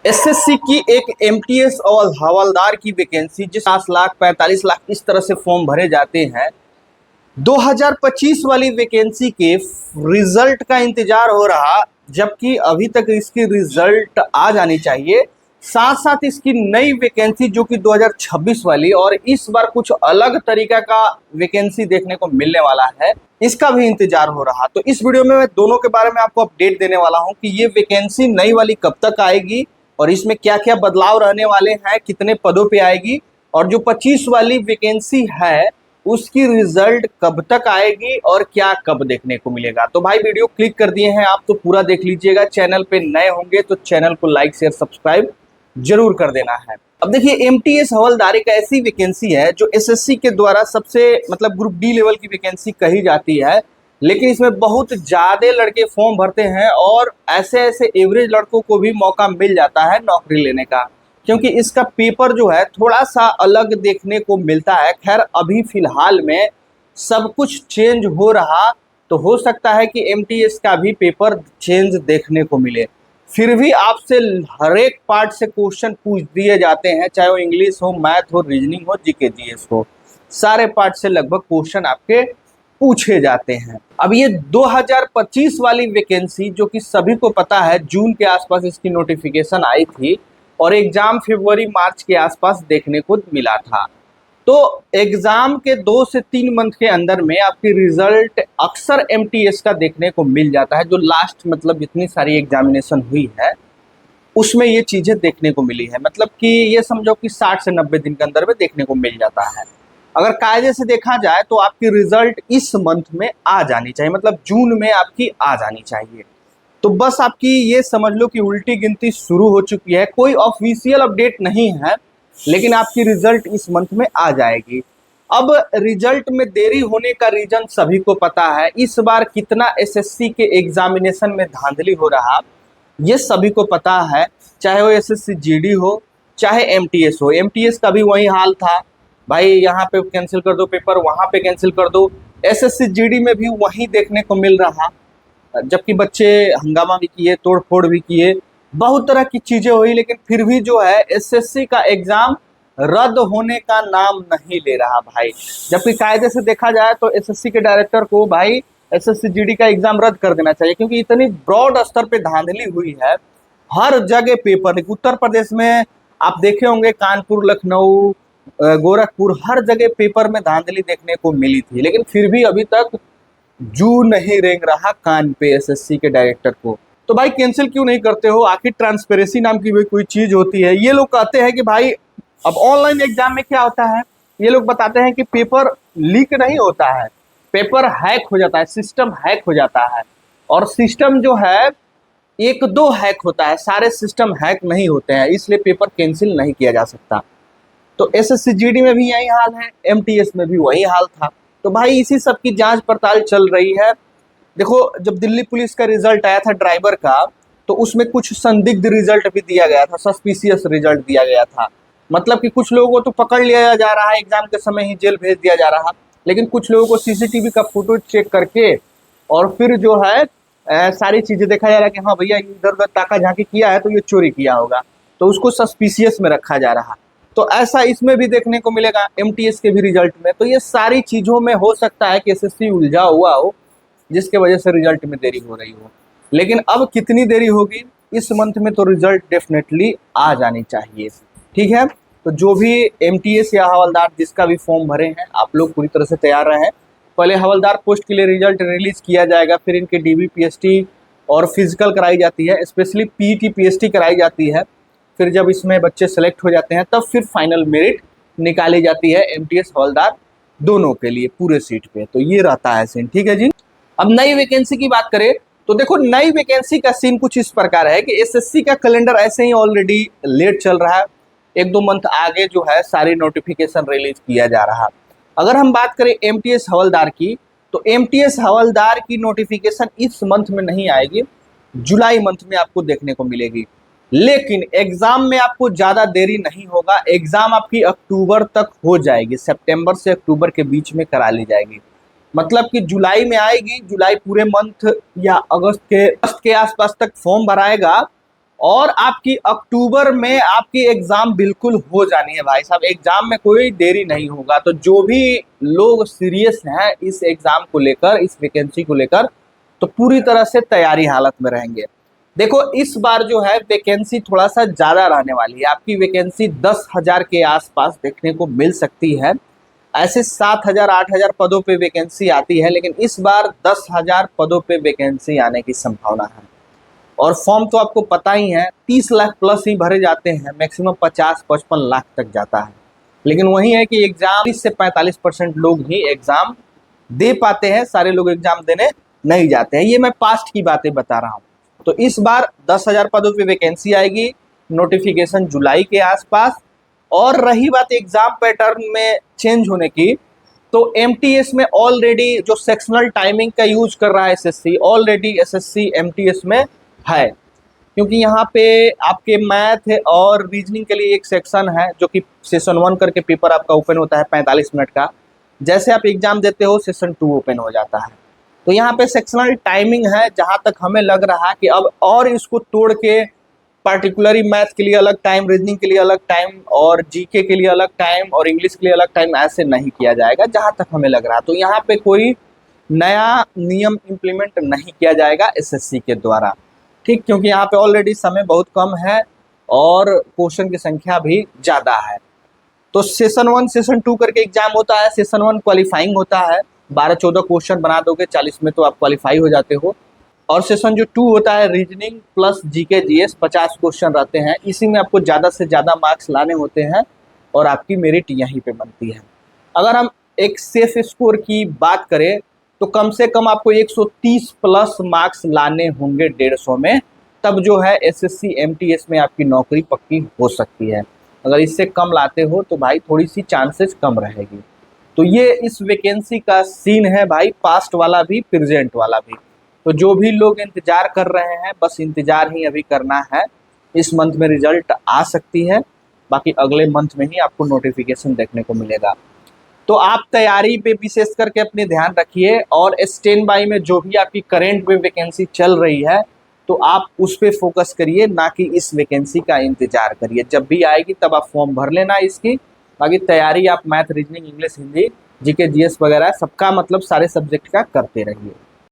SSC की एक MTS और हवलदार की वैकेंसी जिस 50 लाख 45 लाख इस तरह से फॉर्म भरे जाते हैं। 2025 वाली वैकेंसी के रिजल्ट का इंतजार हो रहा, जबकि अभी तक इसकी रिजल्ट आ जानी चाहिए। साथ साथ इसकी नई वैकेंसी जो कि 2026 वाली और इस बार कुछ अलग तरीका का वैकेंसी देखने को मिलने वाला है, इसका भी इंतजार हो रहा। तो इस वीडियो में मैं दोनों के बारे में आपको अपडेट देने वाला हूं कि ये वैकेंसी नई वाली कब तक आएगी और इसमें क्या क्या बदलाव रहने वाले हैं, कितने पदों पे आएगी, और जो 25 वाली वैकेंसी है उसकी रिजल्ट कब तक आएगी और क्या कब देखने को मिलेगा। तो भाई वीडियो क्लिक कर दिए हैं आप तो पूरा देख लीजिएगा। चैनल पे नए होंगे तो चैनल को लाइक शेयर सब्सक्राइब जरूर कर देना है। अब देखिए, एमटीएस हवलदार एक ऐसी वैकेंसी है जो एसएससी के द्वारा सबसे ग्रुप डी लेवल की वैकेंसी कही जाती है, लेकिन इसमें बहुत ज्यादा लड़के फॉर्म भरते हैं और ऐसे ऐसे एवरेज लड़कों को भी मौका मिल जाता है नौकरी लेने का, क्योंकि इसका पेपर जो है थोड़ा सा अलग देखने को मिलता है। खैर अभी फिलहाल में सब कुछ चेंज हो रहा, तो हो सकता है कि एमटीएस का भी पेपर चेंज देखने को मिले। फिर भी आपसे हर एक पार्ट से क्वेश्चन पूछ दिए जाते हैं, चाहे वो इंग्लिश हो, मैथ हो, रीजनिंग हो, जीके जीएस हो, सारे पार्ट से लगभग क्वेश्चन आपके पूछे जाते हैं। अब ये 2025 वाली वैकेंसी जो कि सभी को पता है, जून के आसपास इसकी नोटिफिकेशन आई थी और एग्जाम फरवरी मार्च के आसपास देखने को मिला था। तो एग्जाम के 2 से 3 मंथ के अंदर में आपकी रिजल्ट अक्सर एमटीएस का देखने को मिल जाता है। जो लास्ट जितनी सारी एग्जामिनेशन हुई है उसमें ये चीजें देखने को मिली है। कि ये समझो कि 60 से 90 दिन के अंदर में देखने को मिल जाता है। अगर कायदे से देखा जाए तो आपकी रिजल्ट इस मंथ में आ जानी चाहिए, जून में आपकी आ जानी चाहिए। तो बस आपकी ये समझ लो कि उल्टी गिनती शुरू हो चुकी है। कोई ऑफिशियल अपडेट नहीं है, लेकिन आपकी रिजल्ट इस मंथ में आ जाएगी। अब रिजल्ट में देरी होने का रीजन सभी को पता है। इस बार कितना एसएससी के एग्जामिनेशन में धांधली हो रहा ये सभी को पता है, चाहे वो एसएससी जीडी हो चाहे एमटीएस हो। एमटीएस का भी वही हाल था, भाई यहाँ पे कैंसिल कर दो पेपर, वहां पे कैंसिल कर दो। एसएससी जीडी में भी वही देखने को मिल रहा, जबकि बच्चे हंगामा भी किए, तोड़ फोड़ भी किए, बहुत तरह की चीजें हुई, लेकिन फिर भी जो है एसएससी का एग्जाम रद्द होने का नाम नहीं ले रहा भाई। जबकि कायदे से देखा जाए तो एसएससी के डायरेक्टर को भाई एसएससी जीडी का एग्जाम रद्द कर देना चाहिए, क्योंकि इतनी ब्रॉड स्तर पे धांधली हुई है। हर जगह पेपर, उत्तर प्रदेश में आप देखे होंगे, कानपुर, लखनऊ, गोरखपुर, हर जगह पेपर में धांधली देखने को मिली थी, लेकिन फिर भी अभी तक जू नहीं रेंग रहा कान पे एसएससी के डायरेक्टर को। तो भाई कैंसिल क्यों नहीं करते हो? आखिर ट्रांसपेरेंसी नाम की भी कोई चीज होती है। ये लोग कहते हैं कि भाई अब ऑनलाइन एग्जाम में क्या होता है, ये लोग बताते हैं कि पेपर लीक नहीं होता है, पेपर हैक हो जाता है, सिस्टम हैक हो जाता है। और सिस्टम जो है 1-2 हैक होता है, सारे सिस्टम हैक नहीं होते हैं, इसलिए पेपर कैंसिल नहीं किया जा सकता। तो एसएससी जीडी में भी यही हाल है, एमटीएस में भी वही हाल था। तो भाई इसी सब की जांच पड़ताल चल रही है। देखो, जब दिल्ली पुलिस का रिजल्ट आया था ड्राइवर का, तो उसमें कुछ संदिग्ध रिजल्ट भी दिया गया था, सस्पिशियस रिजल्ट दिया गया था। कि कुछ लोगों को तो पकड़ लिया जा रहा है, एग्जाम के समय ही जेल भेज दिया जा रहा, लेकिन कुछ लोगों को सीसीटीवी का फोटो चेक करके और फिर जो है सारी चीजें देखा जा रहा है कि हाँ भैया इधर उधर ताका झांकी किया है तो ये चोरी किया होगा, तो उसको सस्पिशियस में रखा जा रहा। तो ऐसा इसमें भी देखने को मिलेगा एमटीएस के भी रिजल्ट में। तो ये सारी चीजों में हो सकता है कि एसएससी उलझा हुआ हो, जिसके वजह से रिजल्ट में देरी हो रही हो। लेकिन अब कितनी देरी होगी, इस मंथ में तो रिजल्ट डेफिनेटली आ जानी चाहिए। ठीक है, तो जो भी एमटीएस या हवलदार जिसका भी फॉर्म भरे हैं, आप लोग पूरी तरह से तैयार रहें। पहले हवलदार पोस्ट के लिए रिजल्ट रिलीज किया जाएगा, फिर इनके डीबी पीएसटी और फिजिकल कराई जाती है, स्पेशली पीटी पीएसटी कराई जाती है। फिर जब इसमें बच्चे सेलेक्ट हो जाते हैं तब फिर फाइनल मेरिट निकाली जाती है एमटीएस हवलदार दोनों के लिए पूरे सीट पे। तो ये रहता है सीन। ठीक है जी। अब नई वैकेंसी की बात करें तो देखो, नई वैकेंसी का सीन कुछ इस प्रकार है कि एसएससी का कैलेंडर ऐसे ही ऑलरेडी लेट चल रहा है, 1-2 मंथ आगे जो है सारी नोटिफिकेशन रिलीज किया जा रहा। अगर हम बात करें एमटीएस हवलदार की, तो एमटीएस हवलदार की नोटिफिकेशन इस मंथ में नहीं आएगी, जुलाई मंथ में आपको देखने को मिलेगी। लेकिन एग्जाम में आपको ज्यादा देरी नहीं होगा, एग्जाम आपकी अक्टूबर तक हो जाएगी, सितंबर से अक्टूबर के बीच में करा ली जाएगी। कि जुलाई में आएगी, जुलाई पूरे मंथ या अगस्त के आसपास तक फॉर्म भराएगा और आपकी अक्टूबर में आपकी एग्जाम बिल्कुल हो जानी है भाई साहब। एग्जाम में कोई देरी नहीं होगा। तो जो भी लोग सीरियस हैं इस एग्जाम को लेकर, इस वैकेंसी को लेकर, तो पूरी तरह से तैयारी हालत में रहेंगे। देखो इस बार जो है वैकेंसी थोड़ा सा ज्यादा रहने वाली है। आपकी वैकेंसी 10,000 के आसपास देखने को मिल सकती है। ऐसे 7,000 8,000 पदों पे वैकेंसी आती है, लेकिन इस बार 10,000 पदों पे वैकेंसी आने की संभावना है। और फॉर्म तो आपको पता ही है 30 लाख प्लस ही भरे जाते हैं, मैक्सिमम 50-55 लाख तक जाता है। लेकिन वही है कि एग्जाम 30 से 45% लोग ही एग्जाम दे पाते हैं, सारे लोग एग्जाम देने नहीं जाते हैं। ये मैं पास्ट की बातें बता रहा हूँ। तो इस बार 10,000 पदों पे वैकेंसी आएगी, नोटिफिकेशन जुलाई के आसपास। और रही बात एग्जाम पैटर्न में चेंज होने की, तो एमटीएस में ऑलरेडी जो सेक्शनल टाइमिंग का यूज कर रहा है एसएससी, ऑलरेडी एसएससी एमटीएस में है। क्योंकि यहाँ पे आपके मैथ और रीजनिंग के लिए एक सेक्शन है जो कि सेशन 1 करके पेपर आपका ओपन होता है 45 मिनट का। जैसे आप एग्जाम देते हो सेशन 2 ओपन हो जाता है। तो यहाँ पे सेक्शनल टाइमिंग है, जहाँ तक हमें लग रहा है कि अब और इसको तोड़ के पार्टिकुलरली मैथ के लिए अलग टाइम, रीजनिंग के लिए अलग टाइम, और जीके के लिए अलग टाइम, और इंग्लिश के लिए अलग टाइम, ऐसे नहीं किया जाएगा जहाँ तक हमें लग रहा है। तो यहाँ पे कोई नया नियम इम्प्लीमेंट नहीं किया जाएगा एसएससी के द्वारा, ठीक। क्योंकि यहाँ पे ऑलरेडी समय बहुत कम है और क्वेश्चन की संख्या भी ज़्यादा है। तो सेशन 1 सेशन 2 करके एग्जाम होता है। सेशन 1 क्वालिफाइंग होता है, 12-14 क्वेश्चन बना दोगे 40 में तो आप क्वालिफाई हो जाते हो। और सेशन जो 2 होता है reasoning plus GK GS, 50 question रहते हैं। इसी में आपको ज़्यादा से ज़्यादा मार्क्स लाने होते हैं और आपकी मेरिट यहीं पे बनती है। अगर हम एक सेफ स्कोर की बात करें तो कम से कम आपको 130 प्लस मार्क्स लाने होंगे 150 में, तब जो है एसएससी एमटीएस में आपकी नौकरी पक्की हो सकती है। अगर इससे कम लाते हो तो भाई थोड़ी सी चांसेस कम रहेगी। तो ये इस वैकेंसी का सीन है भाई, पास्ट वाला भी प्रेजेंट वाला भी। तो जो भी लोग इंतजार कर रहे हैं, बस इंतजार ही अभी करना है। इस मंथ में रिजल्ट आ सकती है, बाकी अगले मंथ में ही आपको नोटिफिकेशन देखने को मिलेगा। तो आप तैयारी पे विशेष करके अपने ध्यान रखिए, और स्टैंड बाई में जो भी आपकी करंट में वैकेंसी चल रही है तो आप उस पर फोकस करिए, ना कि इस वैकेंसी का इंतजार करिए। जब भी आएगी तब आप फॉर्म भर लेना इसकी। बाकी तैयारी आप math, reasoning, English, Hindi, GK GS वगैरह सबका मतलब सारे सब्जेक्ट का करते रहिए।